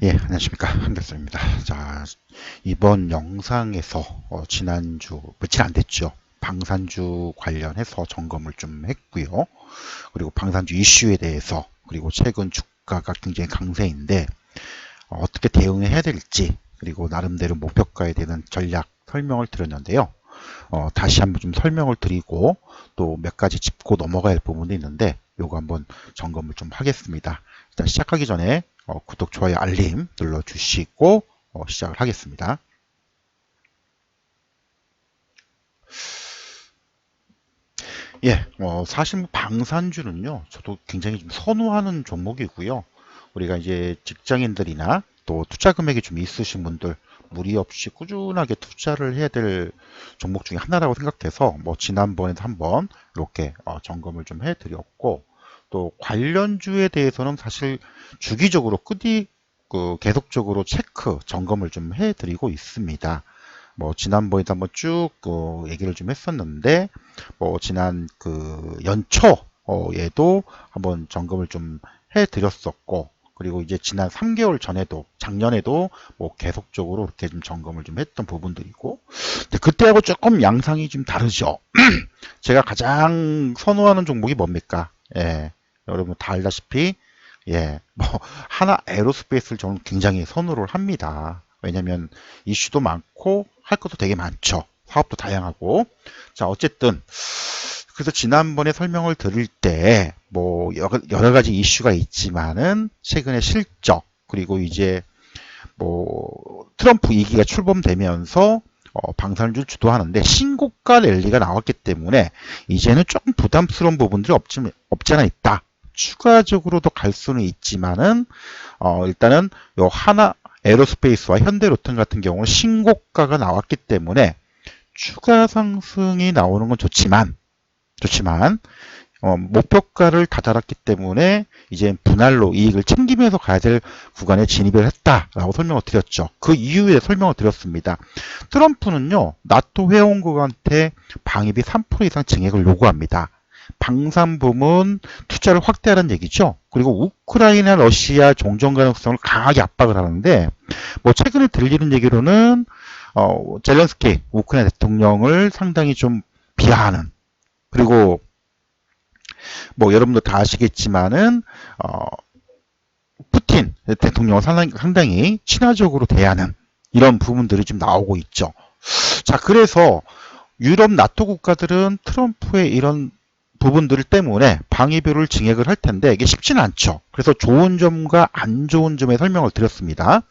예, 안녕하십니까. 한결쌤입니다. 자, 이번 영상에서 지난주, 며칠 안 됐죠. 방산주 관련해서 점검을 좀 했고요. 그리고 방산주 이슈에 대해서, 그리고 최근 주가가 굉장히 강세인데 어떻게 대응을 해야 될지, 그리고 나름대로 목표가에 대한 전략 설명을 드렸는데요. 다시 한번 좀 설명을 드리고 또 몇 가지 짚고 넘어가야 할 부분도 있는데 요거 한번 점검을 좀 하겠습니다. 일단 시작하기 전에 구독, 좋아요, 알림 눌러주시고 시작을 하겠습니다. 예, 사실 방산주는요, 저도 굉장히 좀 선호하는 종목이고요. 우리가 이제 직장인들이나 또 투자 금액이 좀 있으신 분들 무리 없이 꾸준하게 투자를 해야 될 종목 중에 하나라고 생각해서 뭐 지난번에도 한번 이렇게 점검을 좀 해드렸고 또 관련주에 대해서는 사실 주기적으로 계속적으로 체크 점검을 좀 해드리고 있습니다. 뭐 지난번에도 한번 쭉 얘기를 좀 했었는데 뭐 지난 그 연초에도 한번 점검을 좀 해드렸었고 그리고 이제 지난 3개월 전에도 작년에도 뭐 계속적으로 이렇게 좀 점검을 좀 했던 부분들이고 근데 그때하고 조금 양상이 좀 다르죠. 제가 가장 선호하는 종목이 뭡니까? 예, 여러분 다 알다시피 예, 뭐 하나 에어로스페이스를 저는 굉장히 선호를 합니다. 왜냐면 이슈도 많고 할 것도 되게 많죠. 사업도 다양하고. 자, 어쨌든 그래서 지난번에 설명을 드릴 때 뭐 여러 가지 이슈가 있지만은 최근의 실적 그리고 이제 뭐 트럼프 2기가 출범되면서 방산주를 주도하는데 신고가 랠리가 나왔기 때문에 이제는 조금 부담스러운 부분들이 없지 않아 있다. 추가적으로도 갈 수는 있지만은 일단은 요 하나 에어로스페이스와 현대로템 같은 경우는 신고가가 나왔기 때문에 추가 상승이 나오는 건 좋지만 목표가를 다다랐기 때문에 이제 분할로 이익을 챙기면서 가야 될 구간에 진입을 했다라고 설명을 드렸죠. 그 이유에 설명을 드렸습니다. 트럼프는요, 나토 회원국한테 방위비 3% 이상 증액을 요구합니다. 방산 부문 투자를 확대하라는 얘기죠. 그리고 우크라이나, 러시아 종전 가능성을 강하게 압박을 하는데, 뭐 최근에 들리는 얘기로는 젤렌스키 우크라이나 대통령을 상당히 좀 비하하는 그리고 뭐 여러분도 다 아시겠지만은 푸틴 대통령을 상당히 친화적으로 대하는 이런 부분들이 좀 나오고 있죠. 자, 그래서 유럽 나토 국가들은 트럼프의 이런 부분들 때문에 방위비를 증액을 할 텐데 이게 쉽지는 않죠. 그래서 좋은 점과 안 좋은 점에 설명을 드렸습니다.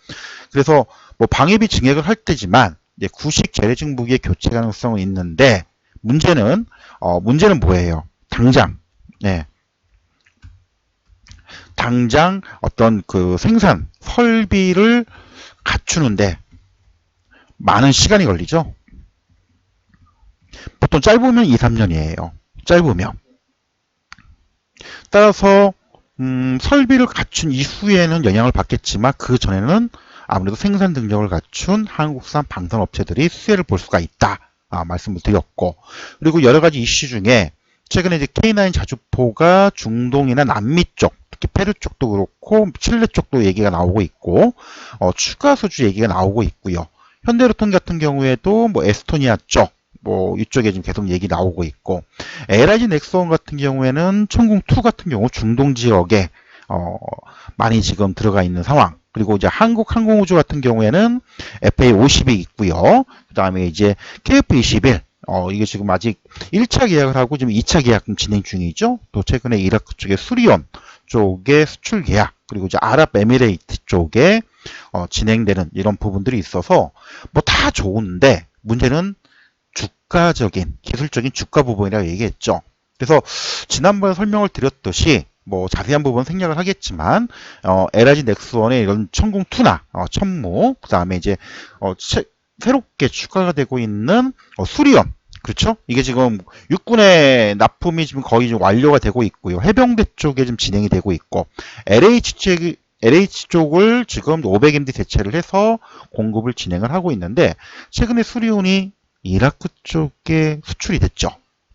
그래서 뭐 방위비 증액을 할 때지만 이제 구식 재래식 무기의 교체 가능성은 있는데 문제는 뭐예요? 네, 당장 어떤 그 생산 설비를 갖추는데 많은 시간이 걸리죠. 보통 짧으면 2, 3년이에요. 짧으면. 따라서 설비를 갖춘 이후에는 영향을 받겠지만 그 전에는 아무래도 생산 능력을 갖춘 한국산 방산업체들이 수혜를 볼 수가 있다. 말씀을 드렸고 그리고 여러 가지 이슈 중에 최근에 이제 K9 자주포가 중동이나 남미 쪽 특히 페루 쪽도 그렇고 칠레 쪽도 얘기가 나오고 있고 추가 수주 얘기가 나오고 있고요. 현대로톤 같은 경우에도 뭐 에스토니아 쪽 뭐 이쪽에 지금 계속 얘기 나오고 있고 LIG 넥스원 같은 경우에는 천궁2 같은 경우 중동 지역에 많이 지금 들어가 있는 상황. 그리고 이제 한국항공우주 같은 경우에는 FA50이 있고요. 그 다음에 이제 KF21 이게 지금 아직 1차 계약을 하고 지금 2차 계약 진행 중이죠. 또 최근에 이라크 쪽에 수리온 쪽에 수출 계약 그리고 이제 아랍에미레이트 쪽에 진행되는 이런 부분들이 있어서 뭐 다 좋은데 문제는 주가적인 기술적인 주가 부분이라고 얘기했죠. 그래서 지난번에 설명을 드렸듯이 뭐 자세한 부분 생략을 하겠지만 LIG 넥스원의 이런 천궁2나 천무 그 다음에 이제 새롭게 추가가 되고 있는 수리온 그렇죠? 이게 지금 육군의 납품이 지금 거의 좀 완료가 되고 있고요. 해병대 쪽에 좀 진행이 되고 있고 LH 쪽을 지금 500MD 대체를 해서 공급을 진행을 하고 있는데 최근에 수리온이 이라크 쪽에 수출이 됐죠.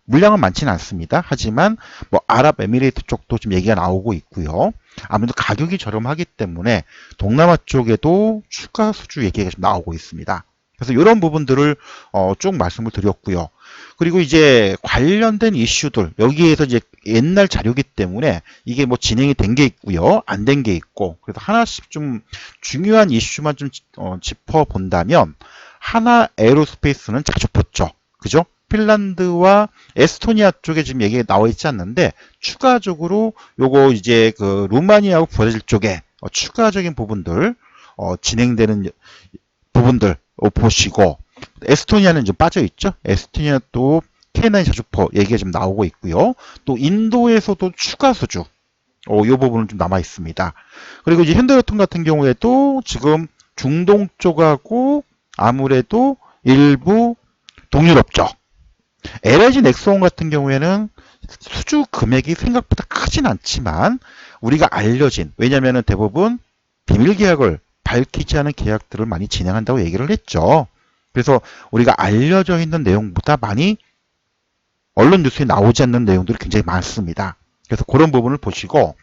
물량은 많지는 않습니다. 하지만 뭐 아랍에미레이트 쪽도 좀 얘기가 나오고 있고요. 아무래도 가격이 저렴하기 때문에 동남아 쪽에도 추가 수주 얘기가 좀 나오고 있습니다. 그래서 이런 부분들을 쭉 말씀을 드렸고요. 그리고 이제 관련된 이슈들 여기에서 이제 옛날 자료기 때문에 이게 뭐 진행이 된 게 있고요, 안 된 게 있고, 그래서 하나씩 좀 중요한 이슈만 좀 짚어 본다면 하나 에어로스페이스는 자주 붙죠, 그죠? 핀란드와 에스토니아 쪽에 지금 얘기가 나와 있지 않는데 추가적으로 요거 이제 그 루마니아하고 브라질 쪽에 추가적인 부분들 진행되는 부분들 보시고, 에스토니아는 좀 빠져 있죠. 에스토니아도 K9 자주포 얘기가 좀 나오고 있고요. 또 인도에서도 추가 수주 이 부분은 좀 남아 있습니다. 그리고 이제 현대로통 같은 경우에도 지금 중동 쪽하고 아무래도 일부 동유럽 쪽, LG 넥스원 같은 경우에는 수주 금액이 생각보다 크진 않지만 우리가 알려진, 왜냐하면 대부분 비밀 계약을 밝히지 않은 계약들을 많이 진행한다고 얘기를 했죠. 그래서 우리가 알려져 있는 내용보다 많이 언론 뉴스에 나오지 않는 내용들이 굉장히 많습니다. 그래서 그런 부분을 보시고,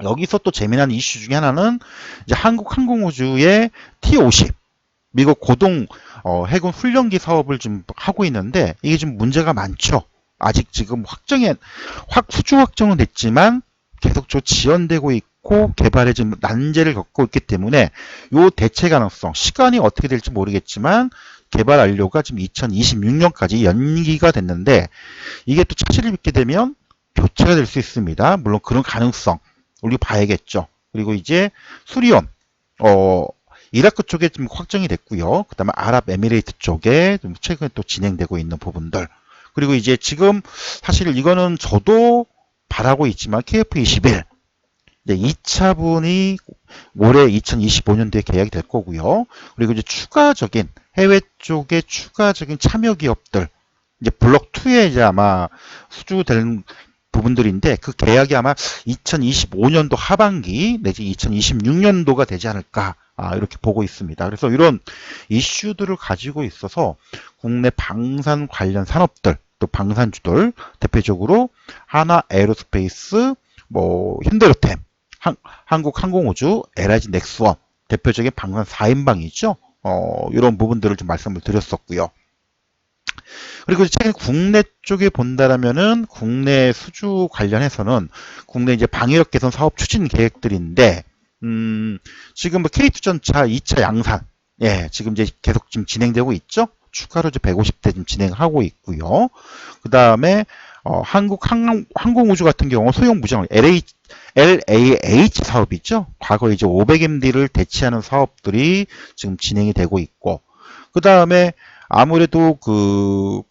여기서 또 재미난 이슈 중에 하나는 이제 한국 항공우주의 T-50 미국 고동 해군 훈련기 사업을 좀 하고 있는데 이게 좀 문제가 많죠. 아직 지금 수주 확정은 됐지만 계속적으로 지연되고 있고 개발에 좀 난제를 겪고 있기 때문에 요 대체 가능성, 시간이 어떻게 될지 모르겠지만 개발 완료가 지금 2026년까지 연기가 됐는데 이게 또 차질을 빚게 되면 교체가 될 수 있습니다. 물론 그런 가능성 우리 봐야겠죠. 그리고 이제 수리온 이라크 쪽에 좀 확정이 됐고요. 그 다음에 아랍에미레이트 쪽에 좀 최근에 또 진행되고 있는 부분들. 그리고 이제 지금 사실 이거는 저도 바라고 있지만 KF21 2차분이 올해 2025년도에 계약이 될 거고요. 그리고 이제 추가적인 해외 쪽에 추가적인 참여 기업들 이제 블록 2에 이제 아마 수주될 부분들인데 그 계약이 아마 2025년도 하반기 내지 2026년도가 되지 않을까 이렇게 보고 있습니다. 그래서 이런 이슈들을 가지고 있어서 국내 방산 관련 산업들 또 방산주들 대표적으로 하나 에어로스페이스, 뭐 현대로템, 한국항공우주, LG 넥스원 대표적인 방산 4인방이죠. 이런 부분들을 좀 말씀을 드렸었고요. 그리고 최근 국내 쪽에 본다라면은 국내 수주 관련해서는 국내 이제 방위력 개선 사업 추진 계획들인데 지금 뭐 K2전차 2차 양산 지금 이제 계속 지금 진행되고 있죠. 추가로 이제 150대 지금 진행하고 있고요. 그 다음에 항공우주 같은 경우 소형 무장 LAH 사업이죠. 과거 이제 500MD를 대체하는 사업들이 지금 진행이 되고 있고, 그 다음에 아무래도 그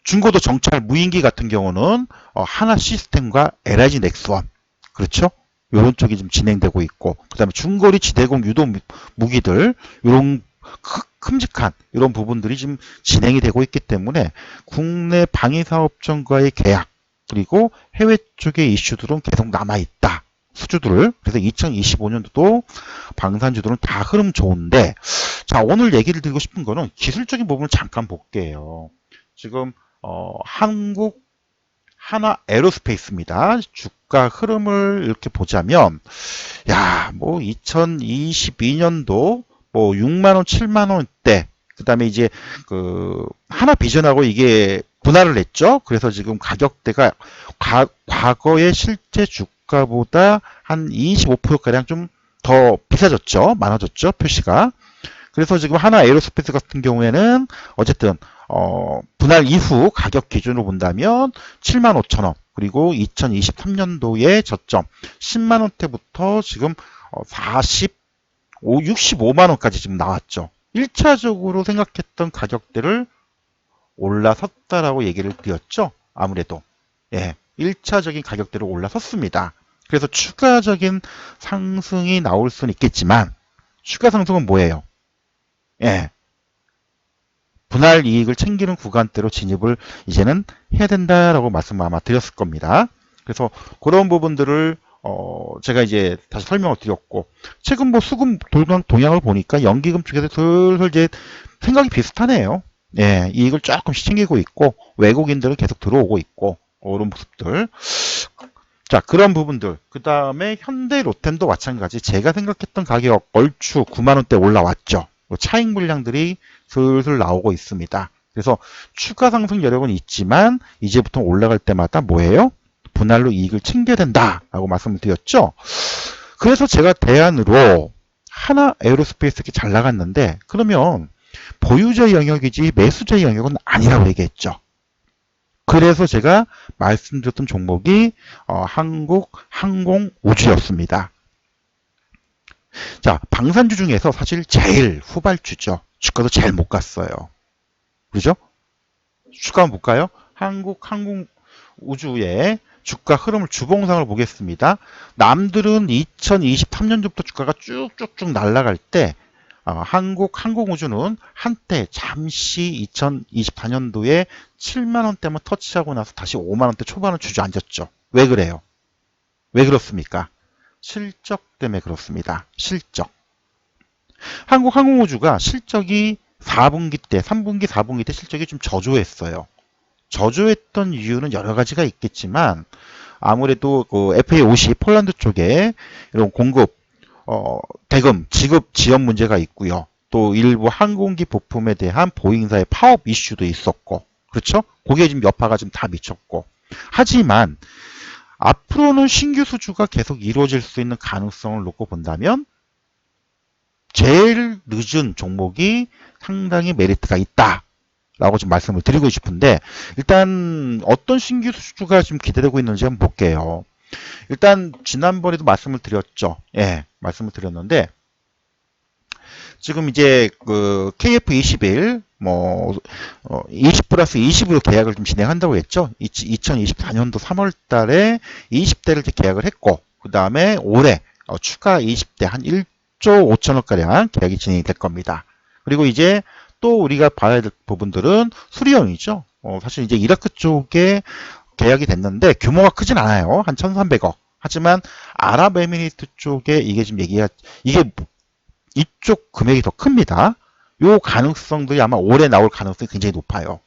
중고도 정찰 무인기 같은 경우는 하나 시스템과 LG 넥스원 그렇죠? 이런 쪽이 좀 진행되고 있고, 그 다음에 중거리 지대공 유도 무기들 이런 큼직한 이런 부분들이 지금 진행이 되고 있기 때문에 국내 방위사업청과의 계약 그리고 해외 쪽의 이슈들은 계속 남아있다. 수주들을. 그래서 2025년도도 방산주들은 다 흐름 좋은데, 자, 오늘 얘기를 드리고 싶은 거는 기술적인 부분을 잠깐 볼게요. 지금 한국 하나 에어로스페이스입니다. 주가 흐름을 이렇게 보자면, 야, 뭐 2022년도 뭐 6만원, 7만원대, 그 다음에 이제 그 하나 비전하고 이게 분할을 했죠. 그래서 지금 가격대가 과거의 실제 주가보다 한 25%가량 좀 더 비싸졌죠. 많아졌죠. 표시가. 그래서 지금 하나 에어로스페이스 같은 경우에는 어쨌든 분할 이후 가격 기준으로 본다면 75,000원, 그리고 2023년도에 저점 10만원대부터 지금 65만원까지 지금 나왔죠. 1차적으로 생각했던 가격대를 올라섰다라고 얘기를 드렸죠. 아무래도 1차적인 가격대로 올라섰습니다. 그래서 추가적인 상승이 나올 수는 있겠지만 추가 상승은 뭐예요? 분할 이익을 챙기는 구간대로 진입을 이제는 해야 된다라고 말씀을 아마 드렸을 겁니다. 그래서 그런 부분들을 제가 이제 다시 설명을 드렸고, 최근 뭐 수급 동향을 보니까 연기금 쪽에서 슬슬 이제 생각이 비슷하네요. 예, 이익을 조금씩 챙기고 있고 외국인들은 계속 들어오고 있고 이런 모습들. 자, 그런 부분들. 그 다음에 현대 롯데도 마찬가지. 제가 생각했던 가격 얼추 9만 원대 올라왔죠. 차익 물량들이 슬슬 나오고 있습니다. 그래서 추가 상승 여력은 있지만 이제부터 올라갈 때마다 뭐예요? 분할로 이익을 챙겨야 된다라고 말씀을 드렸죠. 그래서 제가 대안으로 하나 에어로스페이스 이렇게 잘 나갔는데 그러면 보유자 영역이지 매수자 영역은 아니라고 얘기했죠. 그래서 제가 말씀드렸던 종목이 한국항공우주였습니다. 자, 방산주 중에서 사실 제일 후발주죠. 주가도 제일 못 갔어요. 그죠? 주가 한번 볼까요? 한국항공우주의 주가 흐름을 주봉상을 보겠습니다. 남들은 2023년부터 주가가 쭉쭉쭉 날아갈 때 한국항공우주는 한때 잠시 2024년도에 7만원대만 터치하고 나서 다시 5만원대 초반을 주저앉았죠. 왜 그래요? 왜 그렇습니까? 실적 때문에 그렇습니다. 실적. 한국항공우주가 실적이 4분기 때, 3분기, 4분기 때 실적이 좀 저조했어요. 저조했던 이유는 여러 가지가 있겠지만 아무래도 그 FA50 폴란드 쪽에 이런 공급 대금 지급 지연 문제가 있고요. 또 일부 항공기 부품에 대한 보잉사의 파업 이슈도 있었고, 그렇죠? 거기에 지금 여파가 좀 다 미쳤고. 하지만 앞으로는 신규 수주가 계속 이루어질 수 있는 가능성을 놓고 본다면 제일 늦은 종목이 상당히 메리트가 있다. 라고 좀 말씀을 드리고 싶은데 일단 어떤 신규 수주가 지금 기대되고 있는지 한번 볼게요. 일단 지난번에도 말씀을 드렸죠. 예, 말씀을 드렸는데 지금 이제 그 KF21 20 플러스 20으로 계약을 좀 진행한다고 했죠. 2024년도 3월 달에 20대를 계약을 했고 그 다음에 올해 추가 20대 한 1조 5천억 가량 계약이 진행이 될 겁니다. 그리고 이제 또 우리가 봐야 될 부분들은 수리형이죠. 사실 이제 이라크 쪽에 계약이 됐는데 규모가 크진 않아요. 한 1,300억. 하지만 아랍에미리트 쪽에 이게 지금 이게 이쪽 금액이 더 큽니다. 요 가능성들이 아마 올해 나올 가능성이 굉장히 높아요.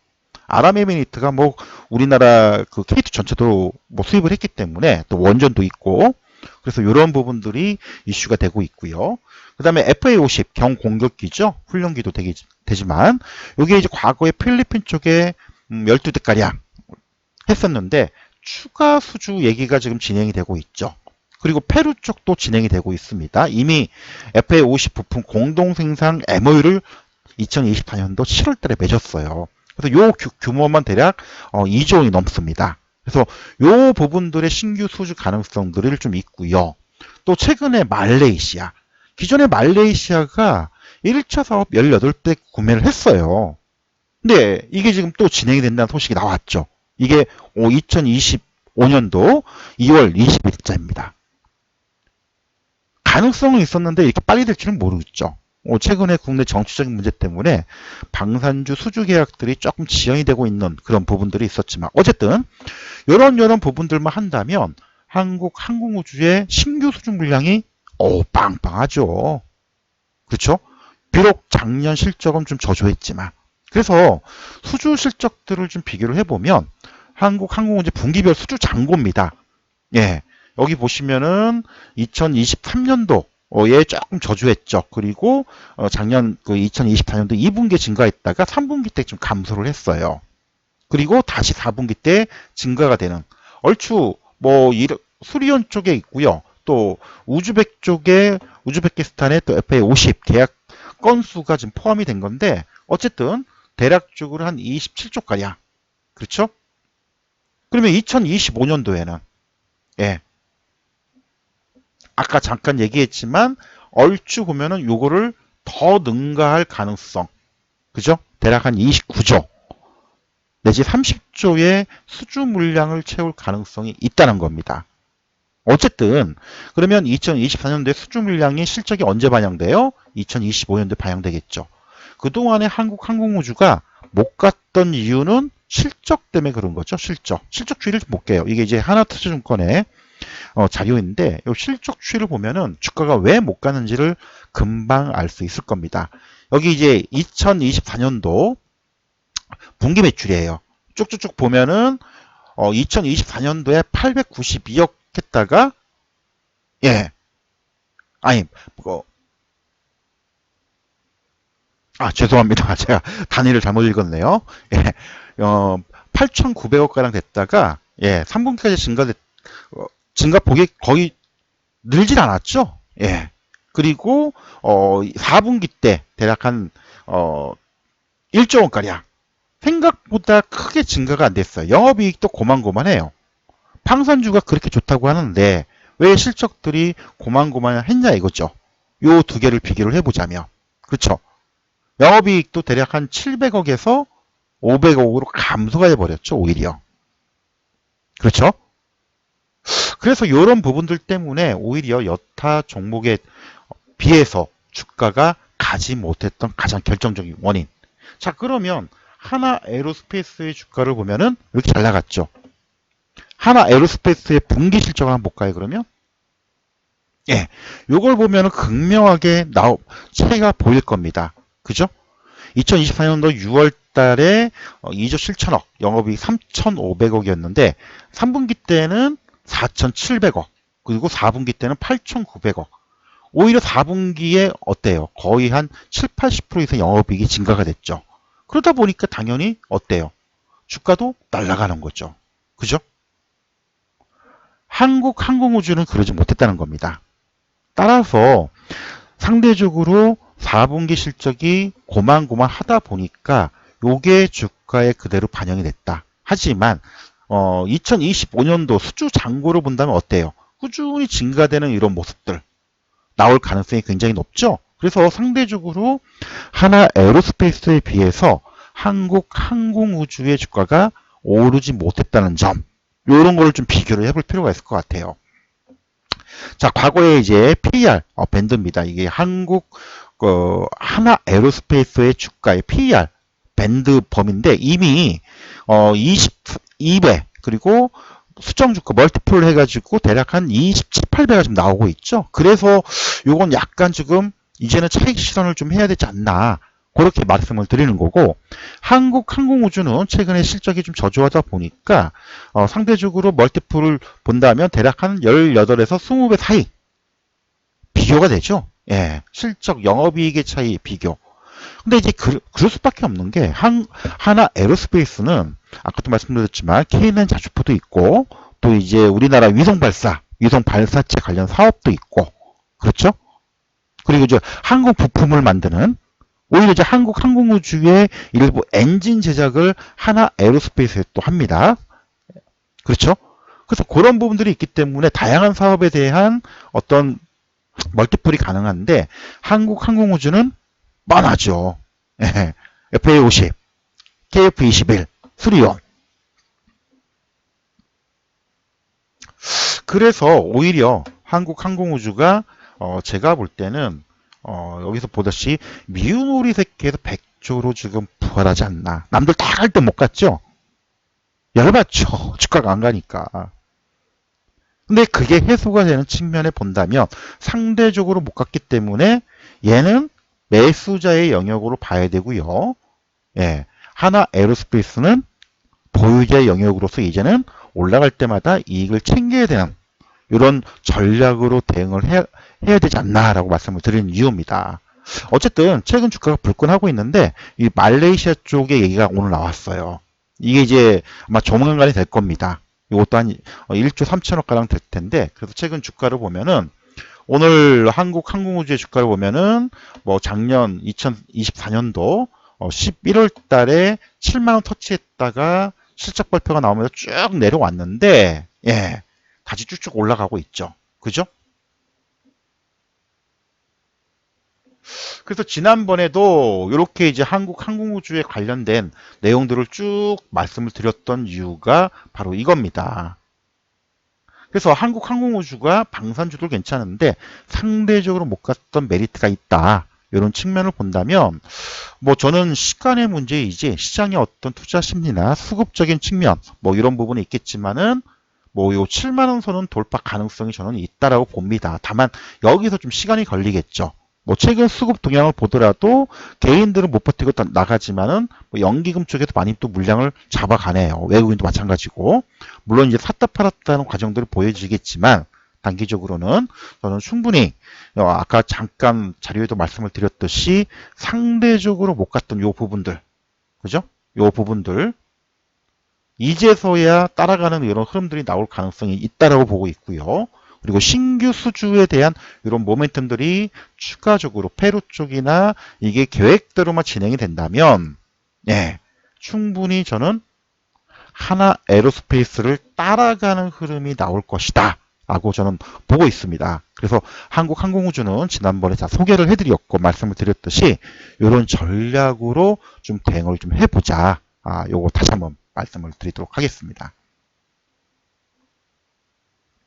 아랍에미리트가 우리나라 그 K2 전체도 수입을 했기 때문에 또 원전도 있고 그래서 이런 부분들이 이슈가 되고 있고요. 그 다음에 FA50 경공격기죠. 훈련기도 되지만 이게 이제 과거에 필리핀 쪽에 12대가량 했었는데 추가 수주 얘기가 지금 진행이 되고 있죠. 그리고 페루 쪽도 진행이 되고 있습니다. 이미 FA50 부품 공동생산 MOU를 2024년도 7월 달에 맺었어요. 그래서 요 규모만 대략 2조 원이 넘습니다. 그래서 요 부분들의 신규 수주 가능성들을 좀 있고요. 또 최근에 말레이시아. 기존에 말레이시아가 1차 사업 18대 구매를 했어요. 근데 이게 지금 또 진행이 된다는 소식이 나왔죠. 이게 2025년도 2월 20일자입니다. 가능성은 있었는데 이렇게 빨리 될 줄은 모르겠죠. 최근에 국내 정치적인 문제 때문에 방산주 수주 계약들이 조금 지연이 되고 있는 그런 부분들이 있었지만 어쨌든 이런 부분들만 한다면 한국 항공우주의 신규 수주 물량이 빵빵하죠. 그렇죠? 비록 작년 실적은 좀 저조했지만 그래서 수주 실적들을 좀 비교를 해보면 한국 항공우주 분기별 수주 잔고입니다. 예, 여기 보시면은 2023년도에 조금 저조했죠. 그리고 작년 그 2024년도 2분기에 증가했다가 3분기 때 좀 감소를 했어요. 그리고 다시 4분기 때 증가가 되는 얼추 수리온 쪽에 있고요. 또 우즈베키스탄의 또 FA50 계약 건수가 지금 포함이 된 건데 어쨌든 대략적으로 한 27조 가량. 그렇죠? 그러면 2025년도에는 예. 아까 잠깐 얘기했지만 얼추 보면은 요거를 더 능가할 가능성. 그죠? 대략 한 29조 내지 30조의 수주 물량을 채울 가능성이 있다는 겁니다. 어쨌든 그러면 2024년도에 수주 물량이 실적이 언제 반영돼요? 2025년도에 반영되겠죠. 그동안에 한국 항공우주가 못 갔던 이유는 실적 때문에 그런 거죠. 실적 추이를 좀 볼게요. 이게 이제 하나투자증권의 자료인데 이 실적 추이를 보면은 주가가 왜 못 가는지를 금방 알 수 있을 겁니다. 여기 이제 2024년도 분기 매출이에요. 쭉쭉쭉 보면은 2024년도에 892억 했다가 예, 아니 뭐, 죄송합니다. 제가 단위를 잘못 읽었네요. 예, 8,900억 가량 됐다가 3분기까지 증가폭이 거의 늘질 않았죠. 예. 그리고 4분기 때 대략 한 1조 원가량 생각보다 크게 증가가 안 됐어요. 영업이익도 고만고만해요. 방산주가 그렇게 좋다고 하는데 왜 실적들이 고만고만했냐 이거죠. 요 두 개를 비교를 해보자면 그렇죠. 영업이익도 대략 한 700억에서 500억으로 감소가 해버렸죠. 오히려. 그렇죠. 그래서 이런 부분들 때문에 오히려 여타 종목에 비해서 주가가 가지 못했던 가장 결정적인 원인. 자, 그러면 하나 에어로스페이스의 주가를 보면은 이렇게 잘 나갔죠. 하나 에어로스페이스의 분기 실적을 한번 볼까요, 그러면? 예. 요걸 보면은 극명하게 차이가 보일 겁니다. 그죠? 2024년도 6월 달에 2조 7천억, 영업이익 3,500억이었는데 3분기 때는 4,700억, 그리고 4분기 때는 8,900억. 오히려 4분기에 어때요? 거의 한 7, 80% 이상 영업이익이 증가가 됐죠. 그러다 보니까 당연히 어때요? 주가도 날아가는 거죠. 그죠? 한국항공우주는 그러지 못했다는 겁니다. 따라서 상대적으로 4분기 실적이 고만고만하다 보니까 요게 주가에 그대로 반영이 됐다. 하지만 2025년도 수주 잔고를 본다면 어때요? 꾸준히 증가되는 이런 모습들 나올 가능성이 굉장히 높죠. 그래서 상대적으로 하나 에어로스페이스에 비해서 한국 항공우주의 주가가 오르지 못했다는 점, 이런 거를 좀 비교를 해볼 필요가 있을 것 같아요. 자, 과거에 이제 PER 밴드입니다. 이게 한국 하나 에어로스페이스의 주가의 PER 밴드 범인데 이미 22배 그리고 수정 주가 멀티플 해가지고 대략 한 27, 8배가 좀 나오고 있죠. 그래서 요건 약간 지금 이제는 차익 실현을 좀 해야 되지 않나 그렇게 말씀을 드리는 거고, 한국항공우주는 최근에 실적이 좀 저조하다 보니까 상대적으로 멀티플을 본다면 대략 한 18에서 20배 사이 비교가 되죠. 예, 실적 영업이익의 차이 비교. 근데 이제 그럴 수밖에 없는 게 하나 에어로스페이스는 아까도 말씀드렸지만 K9 자주포도 있고 또 이제 우리나라 위성 발사체 관련 사업도 있고 그렇죠? 그리고 이제 항공 부품을 만드는 오히려 이제 한국 항공우주의 일부 엔진 제작을 하나 에어로스페이스에 또 합니다. 그렇죠? 그래서 그런 부분들이 있기 때문에 다양한 사업에 대한 어떤 멀티플이 가능한데 한국 항공우주는 뻔하죠. 예. FA50, KF21, 수리온. 그래서 오히려 한국 항공우주가 제가 볼 때는 여기서 보듯이 미운 오리 새끼에서 백조로 지금 부활하지 않나. 남들 다 갈 때 못 갔죠? 열받죠. 주가가 안 가니까. 근데 그게 해소가 되는 측면에 본다면 상대적으로 못 갔기 때문에 얘는 매수자의 영역으로 봐야 되고요. 예. 하나 에어로스페이스는 보유자의 영역으로서 이제는 올라갈 때마다 이익을 챙겨야 되는 이런 전략으로 대응을 해야 되지 않나라고 말씀을 드리는 이유입니다. 어쨌든 최근 주가가 불끈하고 있는데 이 말레이시아 쪽의 얘기가 오늘 나왔어요. 이게 이제 아마 조만간이 될 겁니다. 이것도 한 1조 3천억 가량 될 텐데, 그래서 최근 주가를 보면은 오늘 한국 항공우주의 주가를 보면은 뭐 작년 2024년도 11월 달에 7만 원 터치했다가 실적 발표가 나오면서 쭉 내려왔는데 예. 다시 쭉쭉 올라가고 있죠. 그죠? 그래서 지난번에도 이렇게 이제 한국 항공우주에 관련된 내용들을 쭉 말씀을 드렸던 이유가 바로 이겁니다. 그래서 한국 항공우주가 방산주도 괜찮은데 상대적으로 못 갔던 메리트가 있다. 이런 측면을 본다면 뭐 저는 시간의 문제이지 시장의 어떤 투자 심리나 수급적인 측면 뭐 이런 부분이 있겠지만은 뭐 요 7만 원 선은 돌파 가능성이 저는 있다라고 봅니다. 다만 여기서 좀 시간이 걸리겠죠. 뭐 최근 수급 동향을 보더라도 개인들은 못 버티고 나가지만은 뭐 연기금 쪽에도 많이 또 물량을 잡아가네요. 외국인도 마찬가지고. 물론 이제 샀다 팔았다는 과정들이 보여지겠지만 단기적으로는 저는 충분히 아까 잠깐 자료에도 말씀을 드렸듯이 상대적으로 못 갔던 요 부분들, 그죠? 요 부분들 이제서야 따라가는 이런 흐름들이 나올 가능성이 있다라고 보고 있고요. 그리고 신규 수주에 대한 이런 모멘텀들이 추가적으로 페루 쪽이나 이게 계획대로만 진행이 된다면 예, 충분히 저는 하나 에로스페이스를 따라가는 흐름이 나올 것이다 라고 저는 보고 있습니다. 그래서 한국항공우주는 지난번에 다 소개를 해드렸고 말씀을 드렸듯이 이런 전략으로 좀 대응을 좀 해보자. 요거 다시 한번 말씀을 드리도록 하겠습니다.